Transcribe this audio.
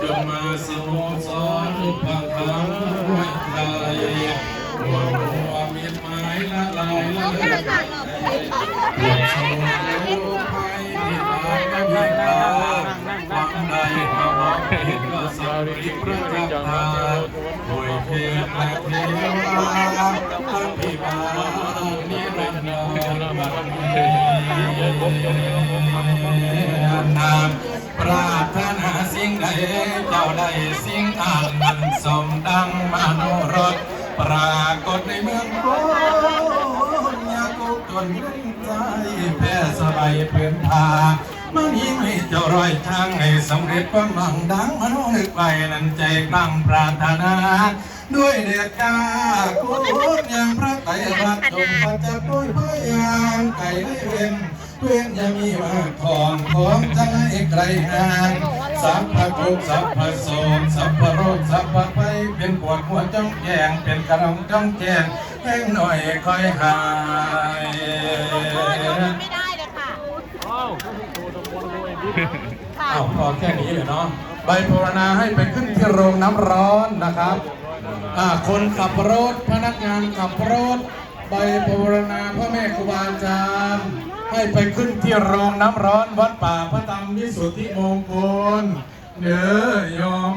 จงมาสโมสรพังคังด้วยใจหัวมีไม้ละลายละเลือดปวดสมุนไพรที่ร้ายและพิการฟังใดมาบอกเห็นก็สำริดประจักษ์ตาโดยเทพและเทวาทั้งพิบาลนิรันดร์บารมีนามปรารถนาสิ่งใดเจ้าได้สิ่งนั้นมันสมดังมโนรสปรากฏในเมืองโอ้ยากุจนใจแพ้สบายเพื่อนพามันยิ่งให้เจ้ารอยทางให้สำเร็จความหวังดังมโนนึกไปนั้นใจกลังปรารถนาด้วยเดชกากุศอย่างพระไตรรัตน์จงปัจจักด้วยพยานไก่ได้เว้นยังมีมากของจะให้ไกลห่างสัพพะทุกสัพพะโสมสัพพะโรคสัพพะไฟเป็นปวดหัวจ้องแจงเป็นกระรองจ้องแจงแห้งหน่อยค่อยหายไม่ได้เลยค่ะอ้าวพอแค่นี้เลยเนาะใบภาวนาให้ไปขึ้นที่โรงน้ำร้อนนะครับคนขับรถพนักงานขับรถใบภาวนาพ่อแม่ครูบาอาจารย์ให้ไปขึ้นที่โรงน้ำร้อนวัดป่าพระธรรมวิสุทธิมงคลเด้อโยม